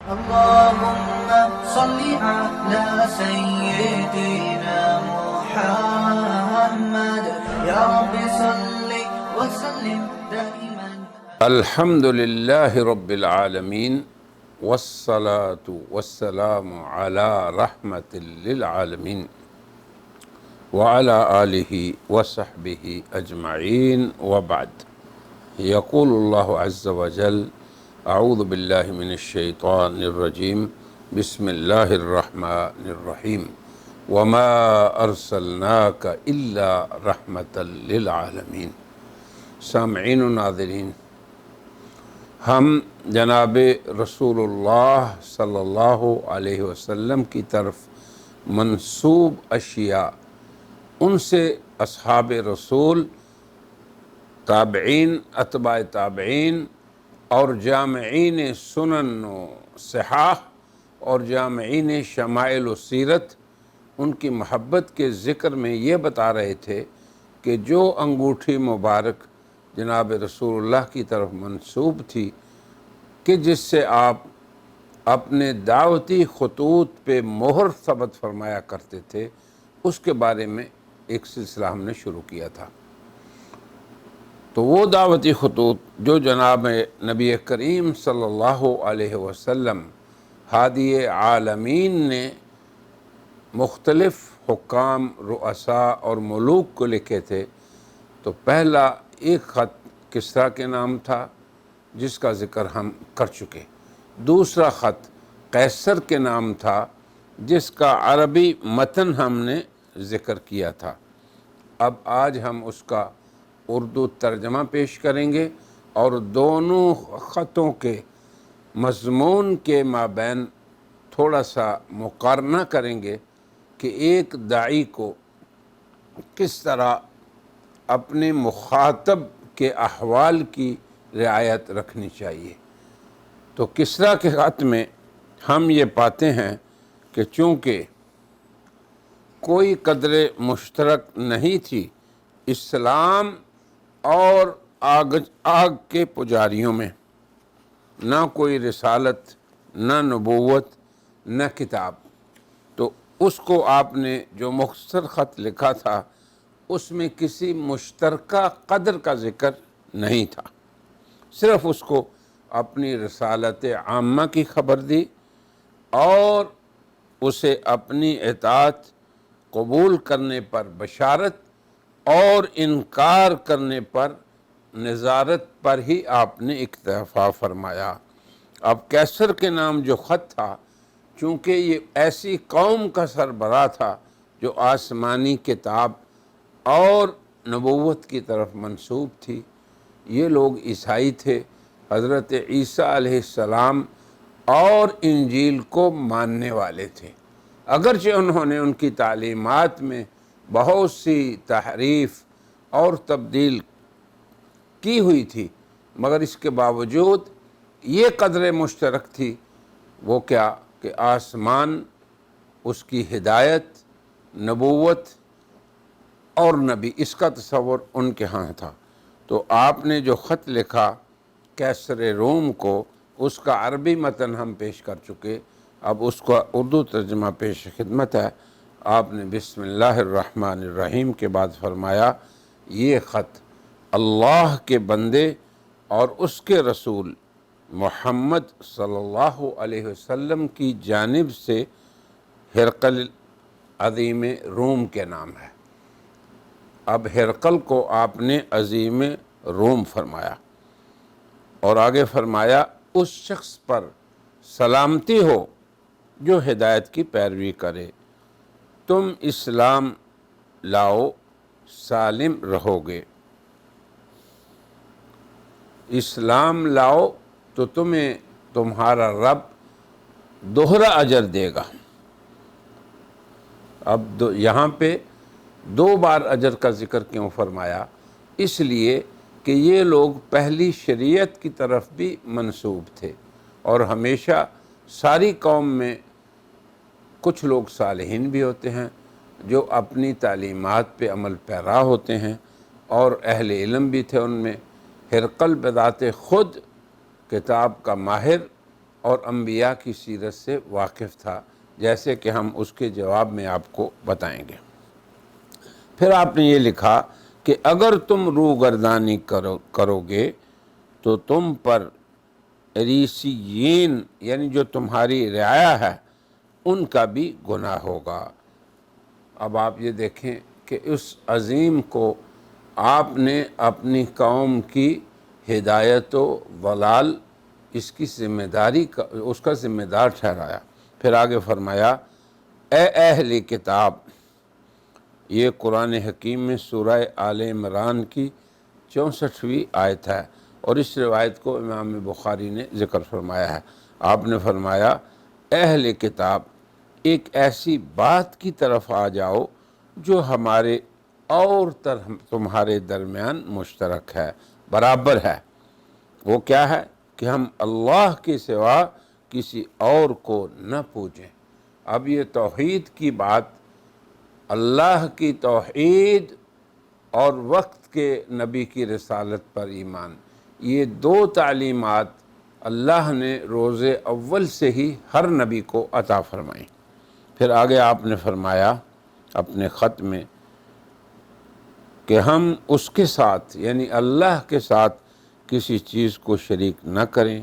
اللهم صل على سيدنا محمد يا رب صل وسلم دائما. الحمد لله رب العالمين والصلاة والسلام على رحمة للعالمين وعلى آله وصحبه أجمعين وبعد. يقول الله عز وجل: أعوذ بالله من الشيطان الرجيم بسم الله الرحمن الرحيم وما أرسلناك إلا رحمة للعالمين. سامعین و ناظرین، ہم جناب رسول اللہ صلی اللہ علیہ وسلم کی طرف منسوب اشیاء، ان سے اصحاب رسول، تابعین، اتباع تابعین اور جامعین سنن و صحاح اور جامعین شمائل و سیرت، ان کی محبت کے ذکر میں یہ بتا رہے تھے کہ جو انگوٹھی مبارک جناب رسول اللہ کی طرف منسوب تھی کہ جس سے آپ اپنے دعوتی خطوط پہ مہر ثبت فرمایا کرتے تھے، اس کے بارے میں ایک سلسلہ ہم نے شروع کیا تھا۔ تو وہ دعوتی خطوط جو جناب نبی کریم صلی اللہ علیہ وسلم ہادی عالمین نے مختلف حکام، رؤساء اور ملوک کو لکھے تھے، تو پہلا ایک خط کسریٰ کے نام تھا جس کا ذکر ہم کر چکے، دوسرا خط قیصر کے نام تھا جس کا عربی متن ہم نے ذکر کیا تھا۔ اب آج ہم اس کا اردو ترجمہ پیش کریں گے اور دونوں خطوں کے مضمون کے مابین تھوڑا سا مقارنہ کریں گے کہ ایک داعی کو کس طرح اپنے مخاطب کے احوال کی رعایت رکھنی چاہیے۔ تو کسریٰ کے خط میں ہم یہ پاتے ہیں کہ چونکہ کوئی قدر مشترک نہیں تھی اسلام اور آگ کے پجاریوں میں، نہ کوئی رسالت، نہ نبوت، نہ کتاب، تو اس کو آپ نے جو مختصر خط لکھا تھا اس میں کسی مشترکہ قدر کا ذکر نہیں تھا، صرف اس کو اپنی رسالت عامہ کی خبر دی اور اسے اپنی اطاعت قبول کرنے پر بشارت اور انکار کرنے پر نظارت پر ہی آپ نے اکتفا فرمایا۔ اب قیصر کے نام جو خط تھا، چونکہ یہ ایسی قوم کا سربراہ تھا جو آسمانی کتاب اور نبوت کی طرف منسوب تھی، یہ لوگ عیسائی تھے، حضرت عیسیٰ علیہ السلام اور انجیل کو ماننے والے تھے، اگرچہ انہوں نے ان کی تعلیمات میں بہت سی تحریف اور تبدیل کی ہوئی تھی، مگر اس کے باوجود یہ قدر مشترک تھی، وہ کیا کہ آسمان، اس کی ہدایت، نبوت اور نبی، اس کا تصور ان کے ہاں تھا۔ تو آپ نے جو خط لکھا قیصر روم کو، اس کا عربی متن ہم پیش کر چکے، اب اس کا اردو ترجمہ پیش خدمت ہے۔ آپ نے بسم اللہ الرحمن الرحیم کے بعد فرمایا، یہ خط اللہ کے بندے اور اس کے رسول محمد صلی اللہ علیہ وسلم کی جانب سے ہرقل عظیم روم کے نام ہے۔ اب ہرقل کو آپ نے عظیم روم فرمایا اور آگے فرمایا، اس شخص پر سلامتی ہو جو ہدایت کی پیروی کرے، تم اسلام لاؤ سالم رہو گے۔ اسلام لاؤ تو تمہیں تمہارا رب دوہرا اجر دے گا۔ اب یہاں پہ دو بار اجر کا ذکر کیوں فرمایا؟ اس لیے کہ یہ لوگ پہلی شریعت کی طرف بھی منسوب تھے، اور ہمیشہ ساری قوم میں کچھ لوگ صالحین بھی ہوتے ہیں جو اپنی تعلیمات پہ عمل پیرا ہوتے ہیں، اور اہل علم بھی تھے ان میں۔ ہرقل بذات خود کتاب کا ماہر اور انبیاء کی سیرت سے واقف تھا، جیسے کہ ہم اس کے جواب میں آپ کو بتائیں گے۔ پھر آپ نے یہ لکھا کہ اگر تم روگردانی کرو گے تو تم پر ریسیین یعنی جو تمہاری رعایا ہے ان کا بھی گناہ ہوگا۔ اب آپ یہ دیکھیں کہ اس عظیم کو آپ نے اپنی قوم کی ہدایت و ضلال اس کی ذمہ داری اس کا ذمہ دار ٹھہرایا۔ پھر آگے فرمایا اے اہل کتاب، یہ قرآن حکیم میں سورہ آل عمران کی 64ویں آیت ہے، اور اس روایت کو امام بخاری نے ذکر فرمایا ہے۔ آپ نے فرمایا اہل کتاب، ایک ایسی بات کی طرف آ جاؤ جو ہمارے اور تمہارے درمیان مشترک ہے، برابر ہے۔ وہ کیا ہے؟ کہ ہم اللہ کے سوا کسی اور کو نہ پوجیں۔ اب یہ توحید کی بات، اللہ کی توحید اور وقت کے نبی کی رسالت پر ایمان، یہ دو تعلیمات اللہ نے روز اول سے ہی ہر نبی کو عطا فرمائیں۔ پھر آگے آپ نے فرمایا اپنے خط میں کہ ہم اس کے ساتھ یعنی اللہ کے ساتھ کسی چیز کو شریک نہ کریں،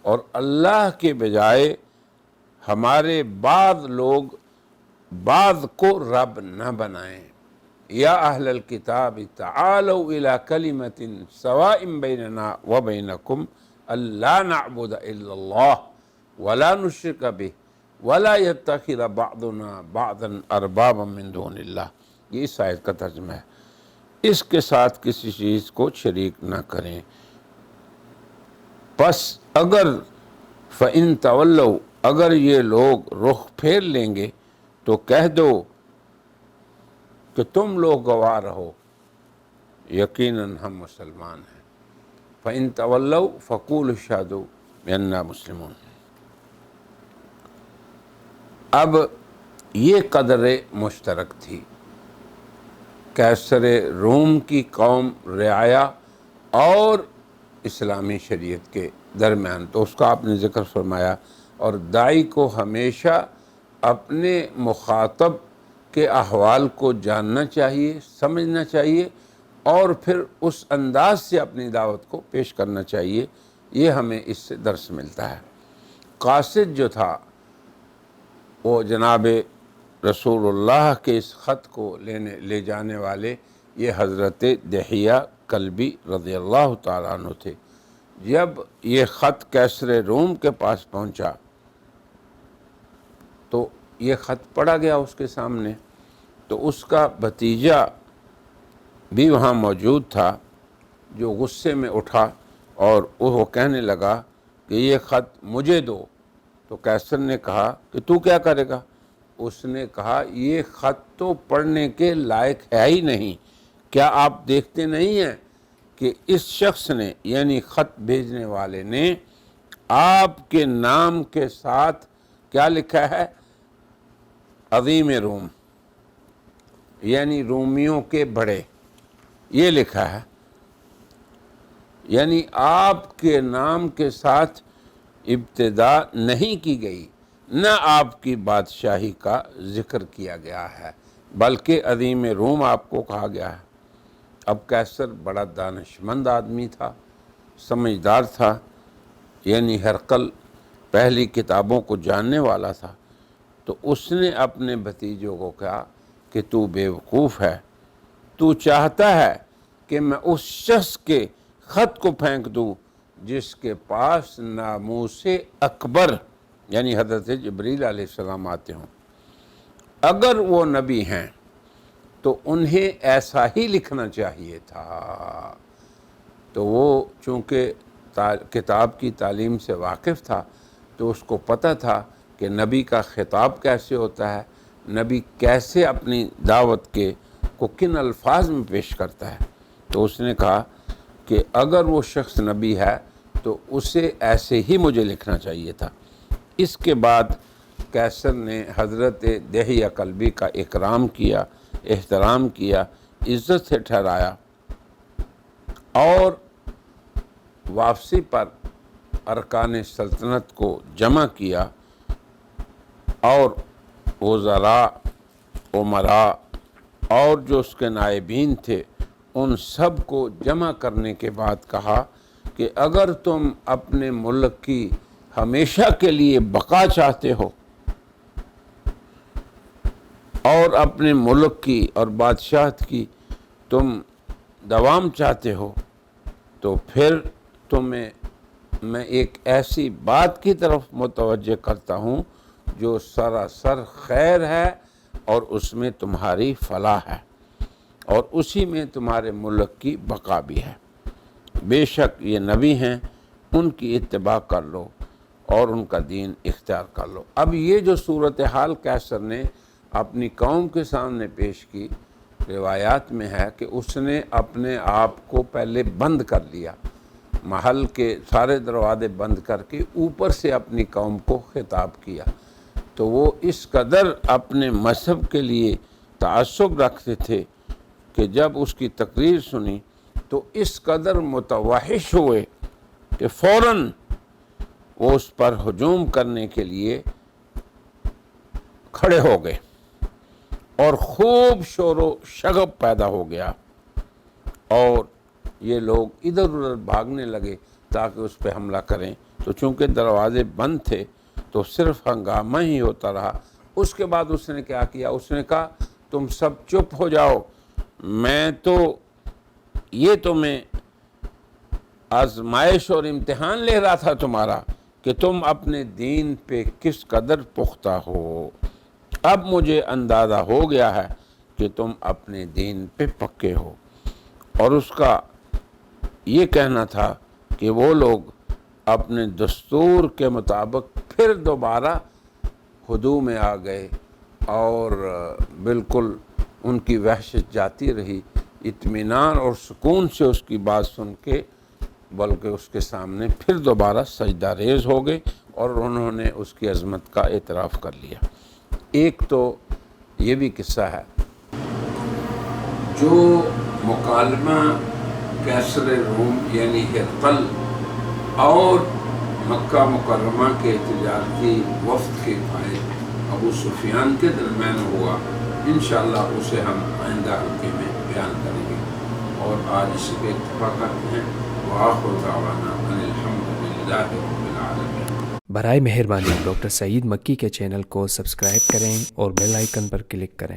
اور اللہ کے بجائے ہمارے بعض لوگ بعض کو رب نہ بنائیں۔ یا اہل الکتاب تعالوا الی کلمۃ سواء بیننا وبینکم الا نعبد الا اللہ ولا نشرک بہ ولا یتخذ بعضنا بعضا اربابا من دون اللہ۔ یہ اس آیت کا ترجمہ ہے، اس کے ساتھ کسی چیز کو شریک نہ کریں۔ پس اگر فَإِن تَوَلَّوْا، اگر یہ لوگ رخ پھیر لیں گے تو کہہ دو کہ تم لوگ گواہ رہو، یقیناً ہم مسلمان ہیں۔ فَإِن تَوَلَّوْا فَقُولُوا اشْهَدُوا بِأَنَّا مُسْلِمُونَ۔ اب یہ قدر مشترک تھی کیسر روم کی قوم رعایا اور اسلامی شریعت کے درمیان، تو اس کا آپ نے ذکر فرمایا۔ اور داعی کو ہمیشہ اپنے مخاطب کے احوال کو جاننا چاہیے، سمجھنا چاہیے، اور پھر اس انداز سے اپنی دعوت کو پیش کرنا چاہیے۔ یہ ہمیں اس سے درس ملتا ہے۔ قاصد جو تھا وہ جناب رسول اللہ کے اس خط کو لے جانے والے یہ حضرت دحیہ کلبی رضی اللہ تعالیٰ عنہ تھے۔ جب یہ خط کیسر روم کے پاس پہنچا تو یہ خط پڑھا گیا اس کے سامنے، تو اس کا بھتیجا بھی وہاں موجود تھا جو غصے میں اٹھا اور وہ کہنے لگا کہ یہ خط مجھے دو۔ تو کیسر نے کہا کہ تو کیا کرے گا؟ اس نے کہا یہ خط تو پڑھنے کے لائق ہے ہی نہیں۔ کیا آپ دیکھتے نہیں ہیں کہ اس شخص نے یعنی خط بھیجنے والے نے آپ کے نام کے ساتھ کیا لکھا ہے؟ عظیم روم، یعنی رومیوں کے بڑے، یہ لکھا ہے۔ یعنی آپ کے نام کے ساتھ ابتدا نہیں کی گئی، نہ آپ کی بادشاہی کا ذکر کیا گیا ہے، بلکہ عظیم روم آپ کو کہا گیا ہے۔ اب کیسر بڑا دانشمند آدمی تھا، سمجھدار تھا، یعنی ہرقل پہلی کتابوں کو جاننے والا تھا، تو اس نے اپنے بھتیجوں کو کہا کہ تو بیوقوف ہے، تو چاہتا ہے کہ میں اس شخص کے خط کو پھینک دوں جس کے پاس ناموس اکبر یعنی حضرت جبریل علیہ السلام آتے ہوں۔ اگر وہ نبی ہیں تو انہیں ایسا ہی لکھنا چاہیے تھا۔ تو وہ چونکہ کتاب کی تعلیم سے واقف تھا تو اس کو پتہ تھا کہ نبی کا خطاب کیسے ہوتا ہے، نبی کیسے اپنی دعوت کو کن الفاظ میں پیش کرتا ہے۔ تو اس نے کہا کہ اگر وہ شخص نبی ہے تو اسے ایسے ہی مجھے لکھنا چاہیے تھا۔ اس کے بعد کیسر نے حضرت دحیہ کلبی کا اکرام کیا، احترام کیا، عزت سے ٹھہرایا، اور واپسی پر ارکان سلطنت کو جمع کیا اور وزراء، امراء اور جو اس کے نائبین تھے ان سب کو جمع کرنے کے بعد کہا کہ اگر تم اپنے ملک کی ہمیشہ کے لیے بقا چاہتے ہو اور اپنے ملک کی اور بادشاہت کی تم دوام چاہتے ہو تو پھر تمہیں میں ایک ایسی بات کی طرف متوجہ کرتا ہوں جو سراسر خیر ہے اور اس میں تمہاری فلاح ہے اور اسی میں تمہارے ملک کی بقا بھی ہے۔ بے شک یہ نبی ہیں، ان کی اتباع کر لو اور ان کا دین اختیار کر لو۔ اب یہ جو صورتحال قیصر نے اپنی قوم کے سامنے پیش کی، روایات میں ہے کہ اس نے اپنے آپ کو پہلے بند کر لیا، محل کے سارے دروازے بند کر کے اوپر سے اپنی قوم کو خطاب کیا، تو وہ اس قدر اپنے مذہب کے لیے تعصب رکھتے تھے کہ جب اس کی تقریر سنی تو اس قدر متوحش ہوئے کہ فوراً وہ اس پر ہجوم کرنے کے لیے کھڑے ہو گئے اور خوب شور و شغب پیدا ہو گیا اور یہ لوگ ادھر ادھر بھاگنے لگے تاکہ اس پہ حملہ کریں، تو چونکہ دروازے بند تھے تو صرف ہنگامہ ہی ہوتا رہا۔ اس کے بعد اس نے کیا کیا؟ اس نے کہا تم سب چپ ہو جاؤ، میں تو یہ تمہیں آزمائش اور امتحان لے رہا تھا تمہارا کہ تم اپنے دین پہ کس قدر پختہ ہو، اب مجھے اندازہ ہو گیا ہے کہ تم اپنے دین پہ پکے ہو۔ اور اس کا یہ کہنا تھا کہ وہ لوگ اپنے دستور کے مطابق پھر دوبارہ ہدوء میں آ گئے اور بالکل ان کی وحشت جاتی رہی، اطمینان اور سکون سے اس کی بات سن کے، بلکہ اس کے سامنے پھر دوبارہ سجدہ ریز ہو گئے اور انہوں نے اس کی عظمت کا اعتراف کر لیا۔ ایک تو یہ بھی قصہ ہے، جو مکالمہ قیصر روم یعنی ہرقل اور مکہ مکرمہ کے تجارتی وفد کے قائد ابو سفیان کے درمیان ہوا، انشاءاللہ اسے ہم آئندہ حلقے میں بیان کریں گے، اور آج اس پہ اتفاق کرتے ہیں۔ وآخر دعوانا ان الحمدللہ رب العالمین۔ برائے مہربانی ڈاکٹر سعید مکی کے چینل کو سبسکرائب کریں اور بیل آئیکن پر کلک کریں۔